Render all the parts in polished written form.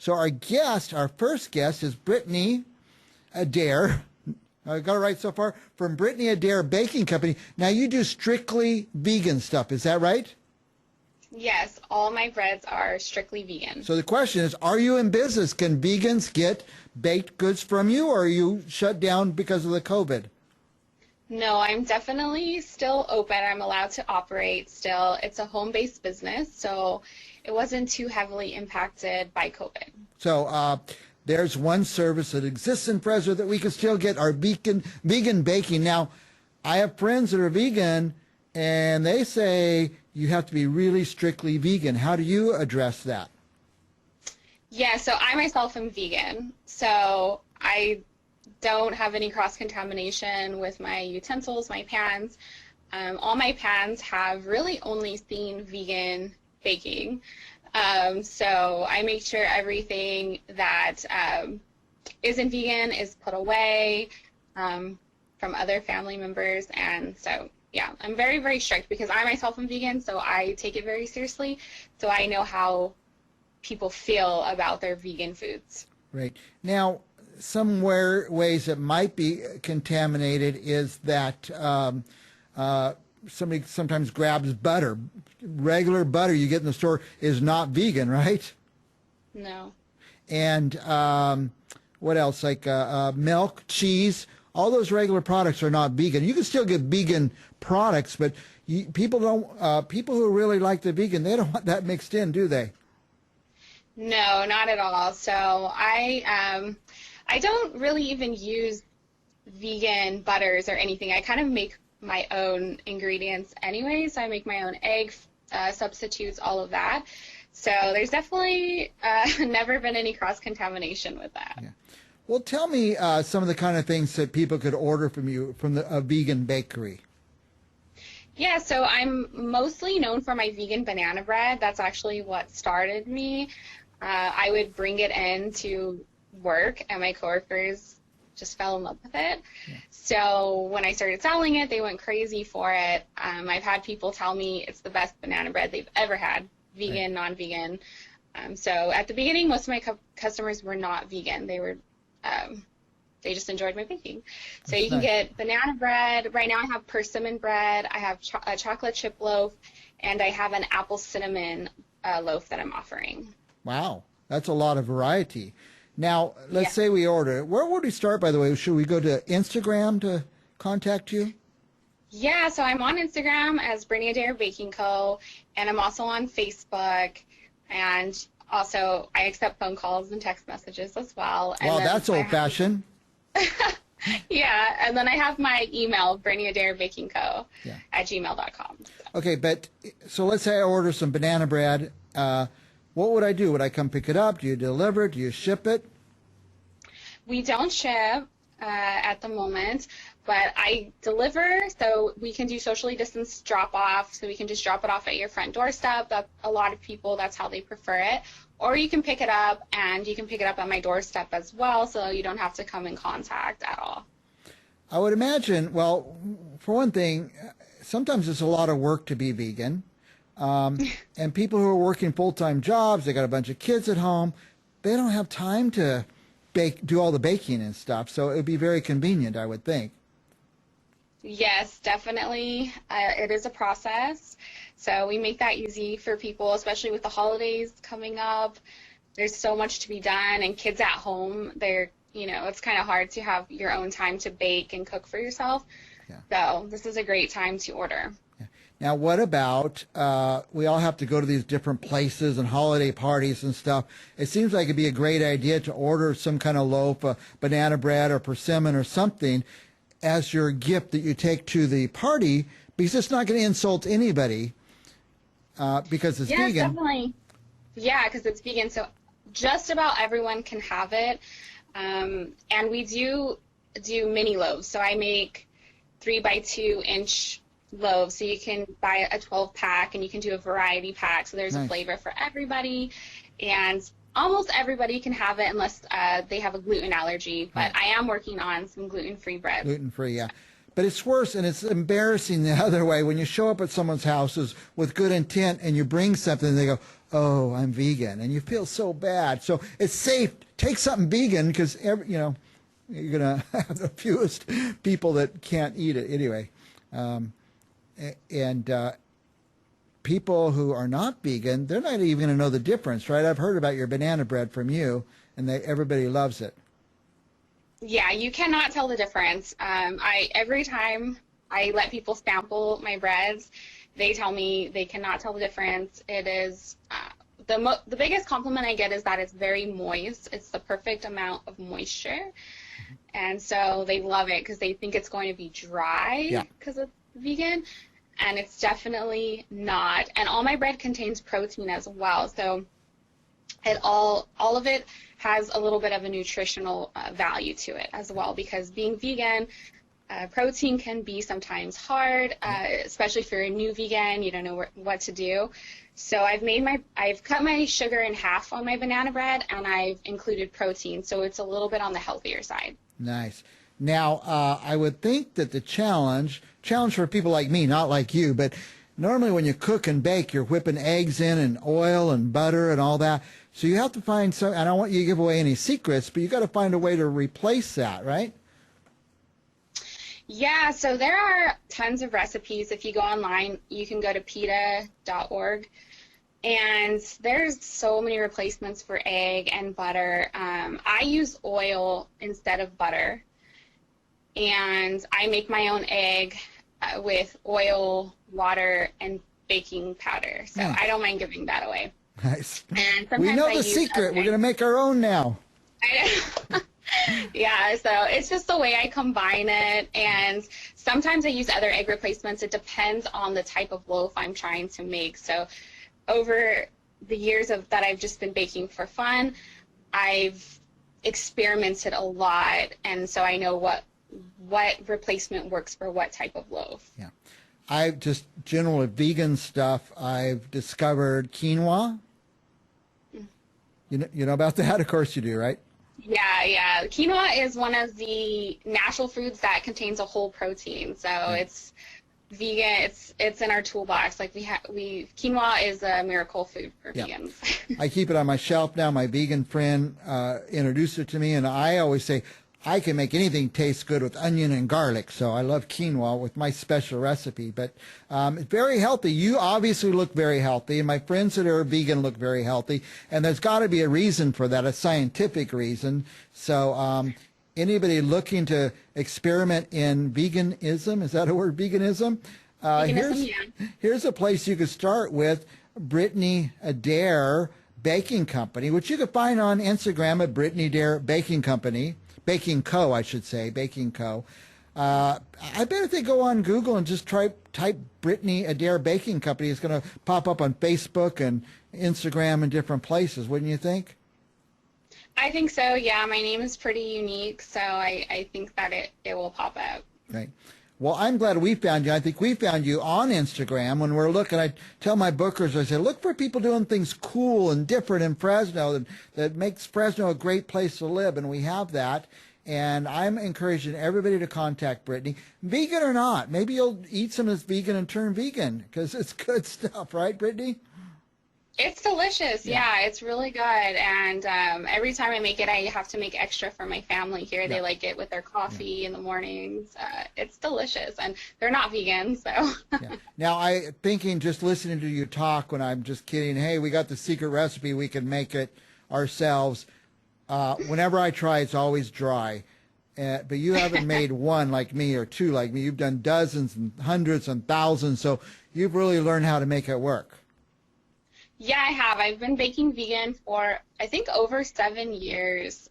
So our first guest is Brittanie Adaire. I got it right so far? From Brittanie Adaire Baking Company. Now, you do strictly vegan stuff, is that right? Yes, all my breads are strictly vegan. So the question is, are you in business? Can vegans get baked goods from you, or are you shut down because of the COVID? No, I'm definitely still open. I'm allowed to operate still. It's a home-based business, so it wasn't too heavily impacted by COVID. So there's one service that exists in Fresno that we can still get our vegan baking. Now, I have friends that are vegan, and they say you have to be really strictly vegan. How do you address that? Yeah, so I myself am vegan, so I don't have any cross-contamination with my utensils, my pans. All my pans have really only seen vegan baking. So I make sure everything that isn't vegan is put away from other family members. And so, yeah, I'm very, very strict because I myself am vegan, so I take it very seriously. So I know how people feel about their vegan foods. Right. Now, some ways it might be contaminated is that somebody sometimes grabs butter. Regular butter you get in the store is not vegan, right? No. And what else? Like milk, cheese, all those regular products are not vegan. You can still get vegan products, but people don't. People who really like the vegan, they don't want that mixed in, do they? No, not at all. So I don't really even use vegan butters or anything. I kind of make my own ingredients anyway, so I make my own egg substitutes, all of that. So there's definitely never been any cross-contamination with that. Yeah. Well, tell me some of the kind of things that people could order from you from a vegan bakery. Yeah, so I'm mostly known for my vegan banana bread. That's actually what started me. I would bring it in to work, and my coworkers just fell in love with it. Yeah. So when I started selling it, they went crazy for it. I've had people tell me it's the best banana bread they've ever had, vegan, right, non-vegan. So at the beginning, most of my customers were not vegan. They were, they just enjoyed my baking. So you can get banana bread. Right now I have persimmon bread. I have a chocolate chip loaf, and I have an apple cinnamon loaf that I'm offering. Wow, that's a lot of variety. Now, let's say we order it. Where would we start, by the way? Should we go to Instagram to contact you? Yeah, so I'm on Instagram as Brittanie Adaire Baking Co., and I'm also on Facebook, and also I accept phone calls and text messages as well. Wow, that's old-fashioned. Yeah, and then I have my email, Brittanie Adaire Baking Co. at gmail.com. Okay, but so let's say I order some banana bread. What would I do? Would I come pick it up? Do you deliver it? Do you ship it? We don't ship at the moment, but I deliver, so we can do socially distanced drop-off, so we can just drop it off at your front doorstep. That a lot of people, that's how they prefer it. Or you can pick it up, and you can pick it up at my doorstep as well, so you don't have to come in contact at all. I would imagine, well, for one thing, sometimes it's a lot of work to be vegan. And people who are working full-time jobs, they got a bunch of kids at home, they don't have time to do all the baking and stuff. So it would be very convenient, I would think. Yes, definitely. It is a process. So we make that easy for people, especially with the holidays coming up. There's so much to be done, and kids at home, it's kind of hard to have your own time to bake and cook for yourself. Yeah. So this is a great time to order. Now, what about, we all have to go to these different places and holiday parties and stuff. It seems like it'd be a great idea to order some kind of loaf, banana bread or persimmon or something as your gift that you take to the party, because it's not going to insult anybody because it's vegan. Yeah, definitely. Yeah, because it's vegan, so just about everyone can have it. And we do mini loaves. So I make 3x2-inch loaves, so you can buy a 12-pack and you can do a variety pack, so there's a flavor for everybody, and almost everybody can have it unless they have a gluten allergy, but I am working on some gluten-free bread. Gluten-free, yeah. But it's worse, and it's embarrassing the other way when you show up at someone's houses with good intent and you bring something and they go, oh, I'm vegan, and you feel so bad. So it's safe. Take something vegan because you're gonna have the fewest people that can't eat it anyway. And people who are not vegan, they're not even going to know the difference, right? I've heard about your banana bread from you, and everybody loves it. Yeah, you cannot tell the difference. Every time I let people sample my breads, they tell me they cannot tell the difference. It is the biggest compliment I get is that it's very moist. It's the perfect amount of moisture, and so they love it because they think it's going to be dry because it's vegan, and it's definitely not. And all my bread contains protein as well, so all of it has a little bit of a nutritional value to it as well, because being vegan, protein can be sometimes hard, especially if you're a new vegan, you don't know what to do. So I've cut my sugar in half on my banana bread, and I've included protein, so it's a little bit on the healthier side. Nice. Now, I would think that the challenge for people like me, not like you, but normally when you cook and bake, you're whipping eggs in and oil and butter and all that. So you have to find some, and I don't want you to give away any secrets, but you got to find a way to replace that, right? Yeah, so there are tons of recipes. If you go online, you can go to PETA.org, and there's so many replacements for egg and butter. I use oil instead of butter, and I make my own egg with oil, water, and baking powder. So I don't mind giving that away. Nice. And sometimes we know the secret. We're going to make our own now. Yeah, so it's just the way I combine it, and sometimes I use other egg replacements. It depends on the type of loaf I'm trying to make. So over the years that I've just been baking for fun, I've experimented a lot, and so I know what replacement works for what type of loaf. Yeah. I've just general vegan stuff. I've discovered quinoa. You know about that? Of course you do, right? Yeah. Quinoa is one of the natural foods that contains a whole protein. So it's vegan. It's in our toolbox. Like quinoa is a miracle food for vegans. I keep it on my shelf now. My vegan friend introduced it to me, and I always say, I can make anything taste good with onion and garlic, so I love quinoa with my special recipe. But it's very healthy. You obviously look very healthy, and my friends that are vegan look very healthy, and there's got to be a reason for that, a scientific reason. So anybody looking to experiment in veganism, is that a word, veganism? Here's a place you could start with, Brittanie Adaire Baking Company, which you can find on Instagram at Brittanie Adaire Baking Company. Baking Co., I should say, Baking Co. I bet if they go on Google and just type Brittanie Adaire Baking Company, it's going to pop up on Facebook and Instagram and different places, wouldn't you think? I think so, yeah. My name is pretty unique, so I think that it will pop up. Right. Well, I'm glad we found you. I think we found you on Instagram when we're looking. I tell my bookers, I say, look for people doing things cool and different in Fresno that makes Fresno a great place to live, and we have that. And I'm encouraging everybody to contact Brittanie, vegan or not. Maybe you'll eat some of this vegan and turn vegan because it's good stuff, right, Brittanie? It's delicious. Yeah, it's really good. And every time I make it, I have to make extra for my family here. They like it with their coffee in the mornings. It's delicious. And they're not vegan, so. Now, thinking, just listening to you talk when I'm just kidding, hey, we got the secret recipe, we can make it ourselves. Whenever I try, it's always dry. But you haven't made one like me or two like me. You've done dozens and hundreds and thousands. So you've really learned how to make it work. Yeah, I have. I've been baking vegan for, I think, over 7 years.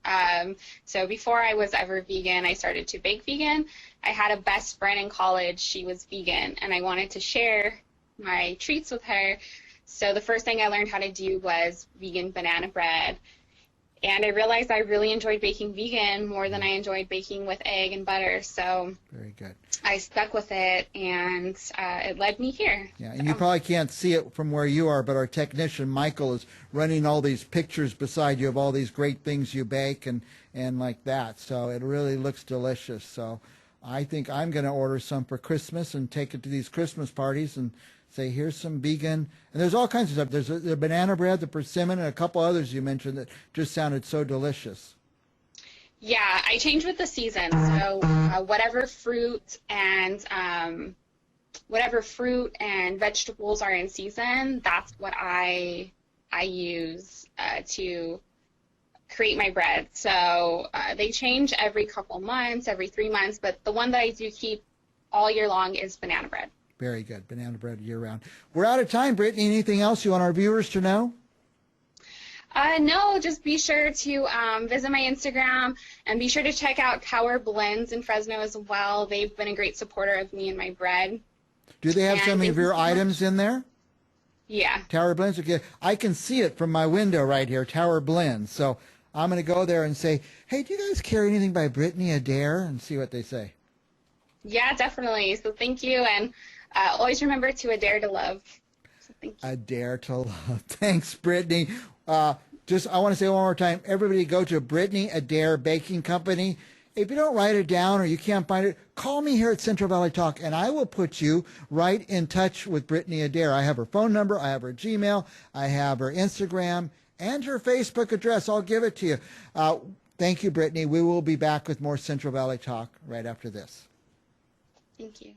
So before I was ever vegan, I started to bake vegan. I had a best friend in college. She was vegan, and I wanted to share my treats with her. So the first thing I learned how to do was vegan banana bread. And I realized I really enjoyed baking vegan more than I enjoyed baking with egg and butter. So very good. I stuck with it, and it led me here. Yeah, and you probably can't see it from where you are, but our technician, Michael, is running all these pictures beside you of all these great things you bake and like that. So it really looks delicious. So I think I'm going to order some for Christmas and take it to these Christmas parties and say, here's some vegan, and there's all kinds of stuff. There's the banana bread, the persimmon, and a couple others you mentioned that just sounded so delicious. Yeah, I change with the season. So whatever fruit and vegetables are in season, that's what I use to create my bread. So they change every couple months, every 3 months, but the one that I do keep all year long is banana bread. Very good. Banana bread year round. We're out of time, Brittanie. Anything else you want our viewers to know? No, just be sure to visit my Instagram and be sure to check out Tower Blends in Fresno as well. They've been a great supporter of me and my bread. Do they have And some thank of you your so much. items in there? Yeah. Tower Blends. Okay. I can see it from my window right here, Tower Blends. So I'm going to go there and say, hey, do you guys carry anything by Brittanie Adaire? And see what they say. Yeah, definitely. So thank you, and always remember to Adaire to love. So thank you. Adaire to love. Thanks, Brittanie. I want to say one more time, everybody go to Brittanie Adaire Baking Company. If you don't write it down or you can't find it, call me here at Central Valley Talk, and I will put you right in touch with Brittanie Adaire. I have her phone number, I have her Gmail, I have her Instagram, and her Facebook address. I'll give it to you. Thank you, Brittanie. We will be back with more Central Valley Talk right after this. Thank you.